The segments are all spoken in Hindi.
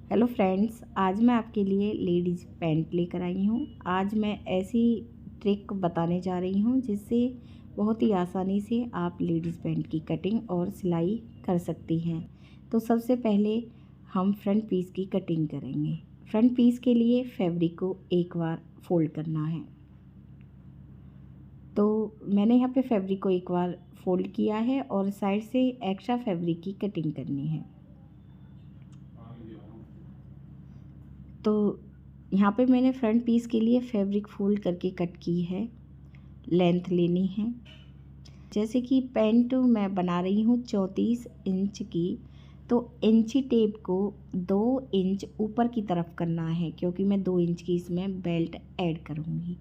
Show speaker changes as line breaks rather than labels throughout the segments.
हेलो फ्रेंड्स, आज मैं आपके लिए लेडीज़ पैंट लेकर आई हूँ। आज मैं ऐसी ट्रिक बताने जा रही हूँ जिससे बहुत ही आसानी से आप लेडीज़ पैंट की कटिंग और सिलाई कर सकती हैं। तो सबसे पहले हम फ्रंट पीस की कटिंग करेंगे। फ्रंट पीस के लिए फैब्रिक को एक बार फोल्ड करना है। तो मैंने यहाँ पे फैब्रिक को एक बार फोल्ड किया है और साइड से एक्स्ट्रा फैब्रिक की कटिंग करनी है। तो यहाँ पे मैंने फ्रंट पीस के लिए फैब्रिक फोल्ड करके कट की है। लेंथ लेनी है। जैसे कि पैंट मैं बना रही हूँ 34 इंच की, तो इंची टेप को 2 इंच ऊपर की तरफ करना है क्योंकि मैं 2 इंच की इसमें बेल्ट ऐड करूँगी।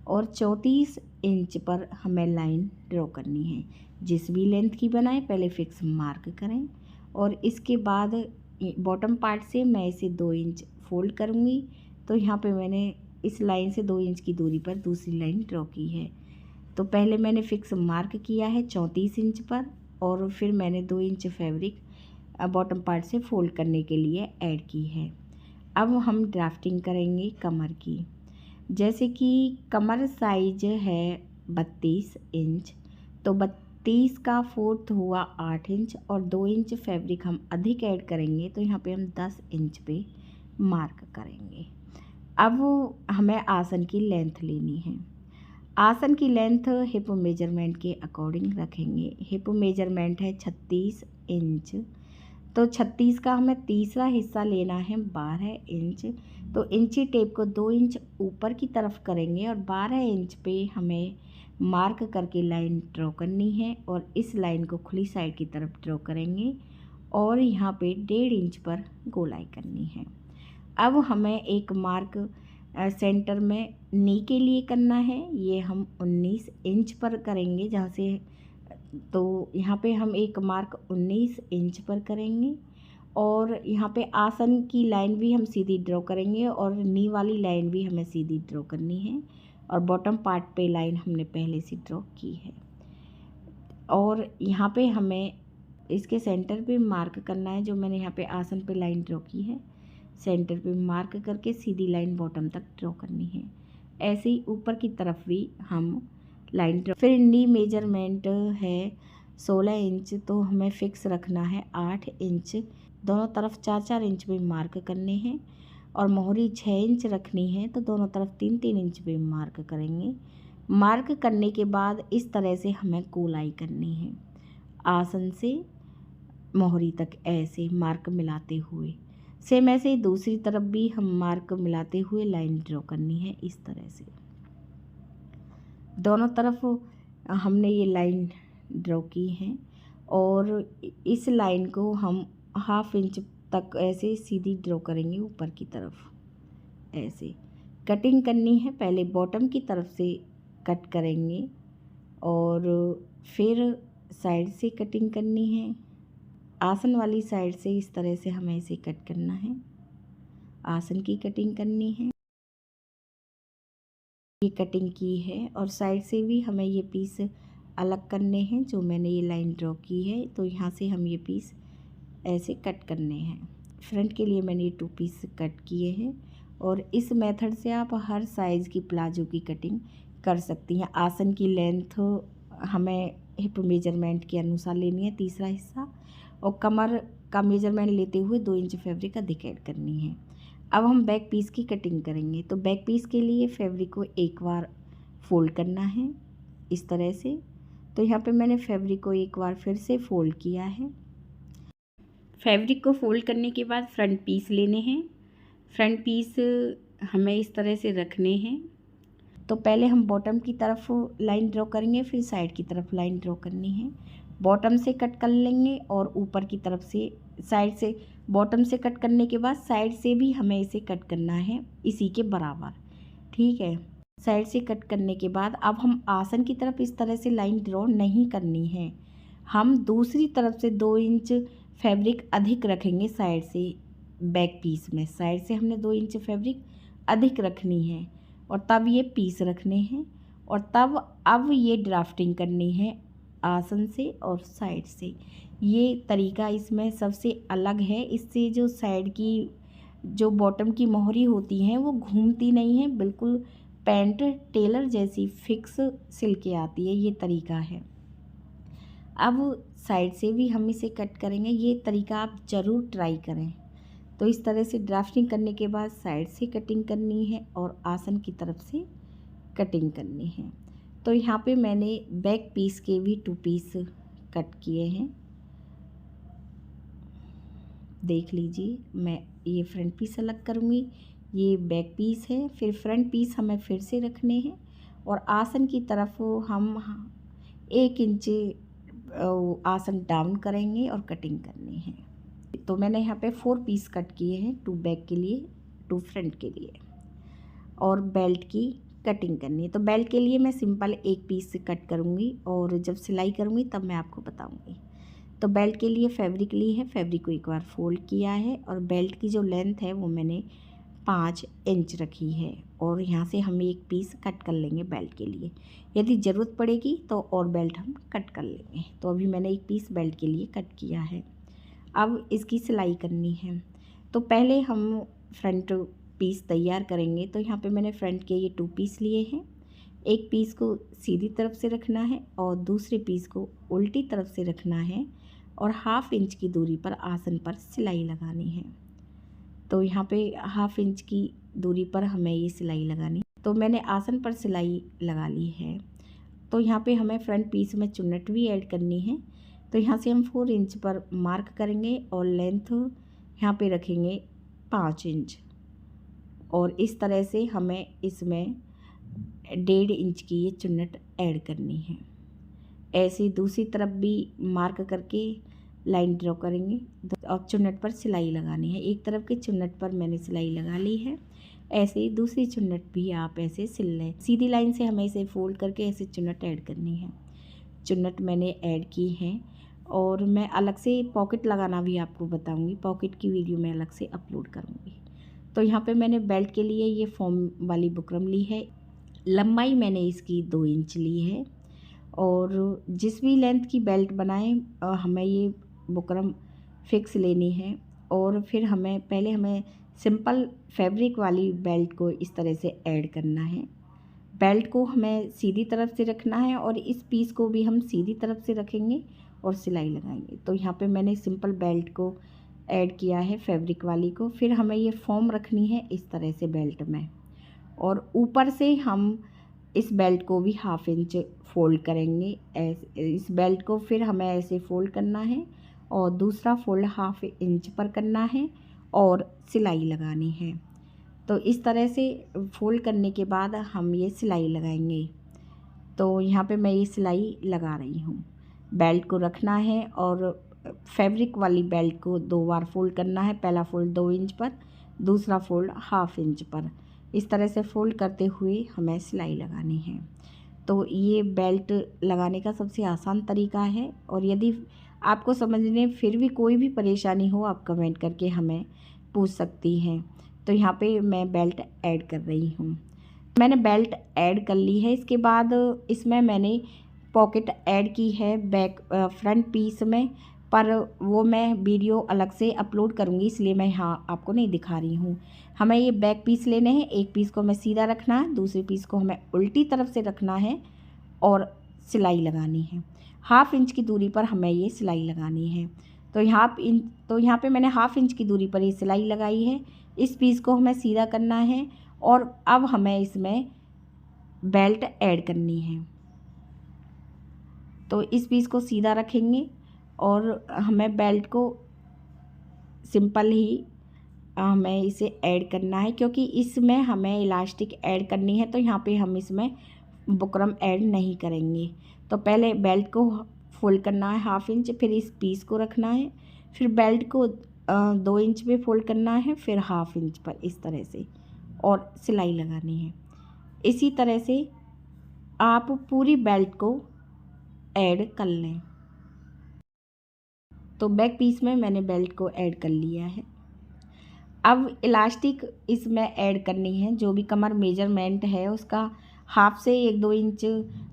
और 34 इंच पर हमें लाइन ड्रॉ करनी है। जिस भी लेंथ की बनाए पहले फिक्स मार्क करें और इसके बाद बॉटम पार्ट से मैं इसे 2 इंच फोल्ड करूँगी। तो यहाँ पे मैंने इस लाइन से 2 इंच की दूरी पर दूसरी लाइन ड्रॉ की है। तो पहले मैंने फिक्स मार्क किया है 34 इंच पर और फिर मैंने 2 इंच फैब्रिक बॉटम पार्ट से फोल्ड करने के लिए ऐड की है। अब हम ड्राफ्टिंग करेंगे कमर की। जैसे कि कमर साइज है 32 इंच, तो 32 का फोर्थ हुआ 8 इंच और 2 इंच फैब्रिक हम अधिक ऐड करेंगे, तो यहाँ पे हम 10 इंच पे मार्क करेंगे। अब हमें आसन की लेंथ लेनी है। आसन की लेंथ हिप मेजरमेंट के अकॉर्डिंग रखेंगे। हिप मेजरमेंट है 36 इंच, तो 36 का हमें तीसरा हिस्सा लेना है 12 इंच। तो इंची टेप को 2 इंच ऊपर की तरफ करेंगे और 12 इंच पे हमें मार्क करके लाइन ड्रॉ करनी है और इस लाइन को खुली साइड की तरफ ड्रॉ करेंगे और यहाँ पे 1.5 इंच पर गोलाई करनी है। अब हमें एक मार्क सेंटर में नी के लिए करना है। ये हम 19 इंच पर करेंगे जहाँ से, तो यहाँ पे हम एक मार्क 19 इंच पर करेंगे और यहाँ पे आसन की लाइन भी हम सीधी ड्रॉ करेंगे और नी वाली लाइन भी हमें सीधी ड्रॉ करनी है और बॉटम पार्ट पे लाइन हमने पहले से ड्रॉ की है। और यहाँ पे हमें इसके सेंटर पे मार्क करना है। जो मैंने यहाँ पे आसन पे लाइन ड्रॉ की है, सेंटर पे मार्क करके सीधी लाइन बॉटम तक ड्रॉ करनी है। ऐसे ही ऊपर की तरफ भी हम लाइन ड्रॉ। फिर नी मेजरमेंट है 16 इंच, तो हमें फिक्स रखना है 8 इंच। दोनों तरफ 4-4 इंच पे मार्क करने हैं और मोहरी 6 इंच रखनी है, तो दोनों तरफ 3-3 इंच पे मार्क करेंगे। मार्क करने के बाद इस तरह से हमें गोलाई करनी है आसन से मोहरी तक, ऐसे मार्क मिलाते हुए। सेम ऐसे ही दूसरी तरफ भी हम मार्क मिलाते हुए लाइन ड्रॉ करनी है इस तरह से। दोनों तरफ हमने ये लाइन ड्रॉ की है और इस लाइन को हम 1/2 इंच तक ऐसे सीधी ड्रॉ करेंगे ऊपर की तरफ। ऐसे कटिंग करनी है। पहले बॉटम की तरफ से कट करेंगे और फिर साइड से कटिंग करनी है। आसन वाली साइड से इस तरह से हमें इसे कट करना है। आसन की कटिंग करनी है। ये कटिंग की है और साइड से भी हमें ये पीस अलग करने हैं। जो मैंने ये लाइन ड्रॉ की है, तो यहाँ से हम ये पीस ऐसे कट करने हैं। फ्रंट के लिए मैंने ये 2 पीस कट किए हैं और इस मेथड से आप हर साइज़ की प्लाजो की कटिंग कर सकती हैं। आसन की लेंथ हमें हिप मेजरमेंट के अनुसार लेनी है, तीसरा हिस्सा, और कमर का मेजरमेंट लेते हुए 2 इंच फैब्रिक अधिक ऐड करनी है। अब हम बैक पीस की कटिंग करेंगे। तो बैक पीस के लिए फैब्रिक को एक बार फोल्ड करना है इस तरह से। तो यहाँ पे मैंने फैब्रिक को एक बार फिर से फोल्ड किया है। फैब्रिक को फोल्ड करने के बाद फ्रंट पीस लेने हैं। फ्रंट पीस हमें इस तरह से रखने हैं। तो पहले हम बॉटम की तरफ लाइन ड्रॉ करेंगे, फिर साइड की तरफ लाइन ड्रॉ करनी है। बॉटम से कट कर लेंगे और ऊपर की तरफ से साइड से, बॉटम से कट करने के बाद साइड से भी हमें इसे कट करना है इसी के बराबर। ठीक है, साइड से कट करने के बाद अब हम आसन की तरफ इस तरह से लाइन ड्रॉ नहीं करनी है। हम दूसरी तरफ से 2 इंच फैब्रिक अधिक रखेंगे साइड से। बैक पीस में साइड से हमने 2 इंच फैब्रिक अधिक रखनी है और तब ये पीस रखने हैं और तब अब ये ड्राफ्टिंग करनी है आसन से और साइड से। ये तरीका इसमें सबसे अलग है। इससे जो साइड की जो बॉटम की मोहरी होती हैं वो घूमती नहीं है, बिल्कुल पैंट टेलर जैसी फिक्स सिल के आती है। ये तरीका है। अब साइड से भी हम इसे कट करेंगे। ये तरीका आप ज़रूर ट्राई करें। तो इस तरह से ड्राफ्टिंग करने के बाद साइड से कटिंग करनी है और आसन की तरफ से कटिंग करनी है। तो यहाँ पे मैंने बैक पीस के भी 2 पीस कट किए हैं। देख लीजिए, मैं ये फ्रंट पीस अलग करूँगी, ये बैक पीस है। फिर फ्रंट पीस हमें फिर से रखने हैं और आसन की तरफ हम 1 इंच आसन डाउन करेंगे और कटिंग करनी है। तो मैंने यहाँ पे 4 पीस कट किए हैं, 2 बैक के लिए, 2 फ्रंट के लिए। और बेल्ट की कटिंग करनी है। तो बेल्ट के लिए मैं सिंपल 1 पीस से कट करूँगी और जब सिलाई करूँगी तब मैं आपको बताऊँगी। तो बेल्ट के लिए फैब्रिक ली है, फैब्रिक को एक बार फोल्ड किया है और बेल्ट की जो लेंथ है वो मैंने 5 इंच रखी है और यहाँ से हम 1 पीस कट कर लेंगे बेल्ट के लिए। यदि ज़रूरत पड़ेगी तो और बेल्ट हम कट कर लेंगे। तो अभी मैंने 1 पीस बेल्ट के लिए कट किया है। अब इसकी सिलाई करनी है। तो पहले हम फ्रंट पीस तैयार करेंगे। तो यहाँ पे मैंने फ्रंट के ये 2 पीस लिए हैं। एक पीस को सीधी तरफ से रखना है और दूसरे पीस को उल्टी तरफ से रखना है और 1/2 इंच की दूरी पर आसन पर सिलाई लगानी है। तो यहाँ पे 1/2 इंच की दूरी पर हमें ये सिलाई लगानी। तो मैंने आसन पर सिलाई लगा ली है। तो यहाँ पे हमें फ्रंट पीस में चुन्नट भी ऐड करनी है। तो यहाँ से हम 4 इंच पर मार्क करेंगे और लेंथ यहाँ पे रखेंगे 5 इंच और इस तरह से हमें इसमें 1.5 इंच की ये चुन्नट ऐड करनी है। ऐसे दूसरी तरफ भी मार्क करके लाइन ड्रॉ करेंगे और चुन्नट पर सिलाई लगानी है। एक तरफ की चुन्नट पर मैंने सिलाई लगा ली है। ऐसे ही दूसरी चुन्नट भी आप ऐसे सिल लें। सीधी लाइन से हमें इसे फोल्ड करके ऐसे चुन्नट ऐड करनी है। चुन्नट मैंने ऐड की है और मैं अलग से पॉकेट लगाना भी आपको बताऊंगी। पॉकेट की वीडियो मैं अलग से अपलोड करूंगी। तो यहाँ पे मैंने बेल्ट के लिए ये फॉर्म वाली बुकरम ली है। लंबाई मैंने इसकी 2 इंच ली है और जिस भी लेंथ की बेल्ट बनाएं हमें ये बुकरम फिक्स लेनी है। और फिर हमें सिंपल फैब्रिक वाली बेल्ट को इस तरह से ऐड करना है। बेल्ट को हमें सीधी तरफ से रखना है और इस पीस को भी हम सीधी तरफ से रखेंगे और सिलाई लगाएंगे। तो यहाँ पे मैंने सिंपल बेल्ट को ऐड किया है फैब्रिक वाली को। फिर हमें ये फॉर्म रखनी है इस तरह से बेल्ट में और ऊपर से हम इस बेल्ट को भी 1/2 इंच फोल्ड करेंगे। इस बेल्ट को फिर हमें ऐसे फोल्ड करना है और दूसरा फोल्ड 1/2 इंच पर करना है और सिलाई लगानी है। तो इस तरह से फोल्ड करने के बाद हम ये सिलाई लगाएंगे। तो यहाँ पे मैं ये सिलाई लगा रही हूँ। बेल्ट को रखना है और फैब्रिक वाली बेल्ट को 2 बार फोल्ड करना है। पहला फोल्ड 2 इंच पर, दूसरा फोल्ड 1/2 इंच पर। इस तरह से फोल्ड करते हुए हमें सिलाई लगानी है। तो ये बेल्ट लगाने का सबसे आसान तरीका है और यदि आपको समझने फिर भी कोई भी परेशानी हो आप कमेंट करके हमें पूछ सकती हैं। तो यहाँ पे मैं बेल्ट ऐड कर रही हूँ। मैंने बेल्ट ऐड कर ली है। इसके बाद इसमें मैंने पॉकेट ऐड की है बैक फ्रंट पीस में, पर वो मैं वीडियो अलग से अपलोड करूँगी इसलिए मैं यहाँ आपको नहीं दिखा रही हूँ। हमें ये बैक पीस लेने हैं। एक पीस को हमें सीधा रखना है, दूसरे पीस को हमें उल्टी तरफ से रखना है और सिलाई लगानी है। 1/2 इंच की दूरी पर हमें ये सिलाई लगानी है। तो यहाँ पे मैंने 1/2 इंच की दूरी पर ये सिलाई लगाई है। इस पीस को हमें सीधा करना है और अब हमें इसमें बेल्ट ऐड करनी है। तो इस पीस को सीधा रखेंगे और हमें बेल्ट को सिंपल ही हमें इसे ऐड करना है क्योंकि इसमें हमें इलास्टिक ऐड करनी है। तो यहाँ पे हम इसमें बुकरम ऐड नहीं करेंगे। तो पहले बेल्ट को फोल्ड करना है 1/2 इंच, फिर इस पीस को रखना है, फिर बेल्ट को 2 इंच पे फोल्ड करना है, फिर 1/2 इंच पर इस तरह से और सिलाई लगानी है। इसी तरह से आप पूरी बेल्ट को ऐड कर लें। तो बैक पीस में मैंने बेल्ट को ऐड कर लिया है। अब इलास्टिक इसमें ऐड करनी है। जो भी कमर मेजरमेंट है उसका 1/2 से 1-2 इंच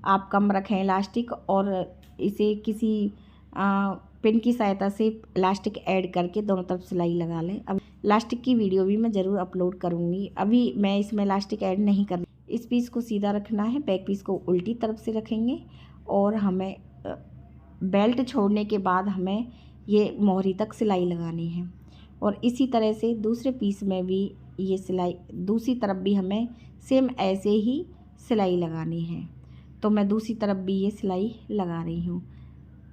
आप कम रखें इलास्टिक और इसे किसी पिन की सहायता से इलास्टिक ऐड करके दोनों तरफ सिलाई लगा लें। अब लास्टिक की वीडियो भी मैं ज़रूर अपलोड करूँगी। अभी मैं इसमें लास्टिक ऐड नहीं कर। इस पीस को सीधा रखना है, बैक पीस को उल्टी तरफ से रखेंगे और हमें बेल्ट छोड़ने के बाद हमें ये मोहरी तक सिलाई लगानी है। और इसी तरह से दूसरे पीस में भी ये सिलाई, दूसरी तरफ भी हमें सेम ऐसे ही सिलाई लगानी है। तो मैं दूसरी तरफ भी ये सिलाई लगा रही हूँ।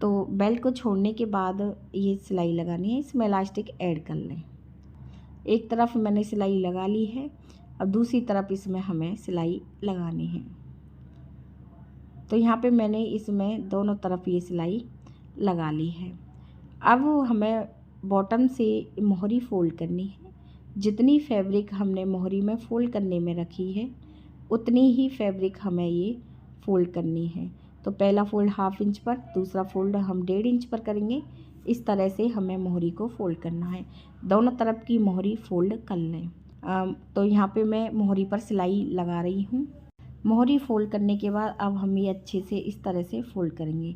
तो बेल्ट को छोड़ने के बाद ये सिलाई लगानी है, इसमें इलास्टिक ऐड कर लें। एक तरफ मैंने सिलाई लगा ली है, अब दूसरी तरफ इसमें हमें सिलाई लगानी है। तो यहाँ पे मैंने इसमें दोनों तरफ ये सिलाई लगा ली है। अब हमें बॉटम से मोहरी फ़ोल्ड करनी है। जितनी फैब्रिक हमने मोहरी में फ़ोल्ड करने में रखी है उतनी ही फैब्रिक हमें ये फ़ोल्ड करनी है। तो पहला फ़ोल्ड 1/2 इंच पर, दूसरा फ़ोल्ड हम 1.5 इंच पर करेंगे। इस तरह से हमें मोहरी को फ़ोल्ड करना है। दोनों तरफ की मोहरी फ़ोल्ड कर लें। तो यहाँ पे मैं मोहरी पर सिलाई लगा रही हूँ। मोहरी फ़ोल्ड करने के बाद अब हम ये अच्छे से इस तरह से फ़ोल्ड करेंगे।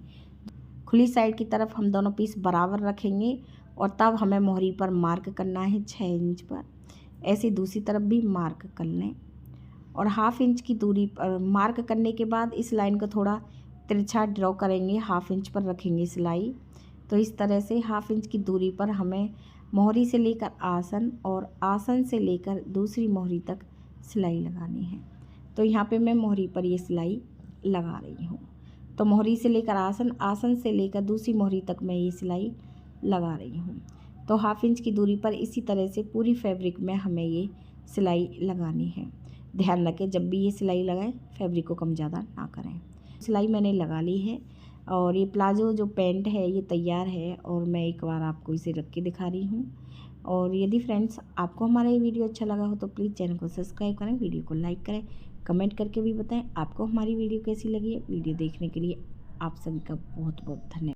खुली साइड की तरफ हम दोनों पीस बराबर रखेंगे और तब हमें मोहरी पर मार्क करना है 6 इंच पर। ऐसे दूसरी तरफ भी मार्क कर लें और 1/2 इंच की दूरी पर मार्क करने के बाद इस लाइन को थोड़ा तिरछा ड्रॉ करेंगे, 1/2 इंच पर रखेंगे सिलाई। तो इस तरह से 1/2 इंच की दूरी पर हमें मोहरी से लेकर आसन और आसन से लेकर दूसरी मोहरी तक सिलाई लगानी है। तो यहाँ पे मैं मोहरी पर ये सिलाई लगा रही हूँ। तो मोहरी से लेकर आसन, आसन से लेकर दूसरी मोहरी तक मैं ये सिलाई लगा रही हूँ। तो 1/2 इंच की दूरी पर इसी तरह से पूरी फैब्रिक में हमें ये सिलाई लगानी है। ध्यान रखें जब भी ये सिलाई लगाएं फैब्रिक को कम ज़्यादा ना करें। सिलाई मैंने लगा ली है और ये प्लाजो जो पैंट है ये तैयार है और मैं एक बार आपको इसे रख के दिखा रही हूँ। और यदि फ्रेंड्स आपको हमारा ये वीडियो अच्छा लगा हो तो प्लीज़ चैनल को सब्सक्राइब करें, वीडियो को लाइक करें, कमेंट करके भी बताएं आपको हमारी वीडियो कैसी लगी है। वीडियो देखने के लिए आप सभी का बहुत बहुत धन्यवाद।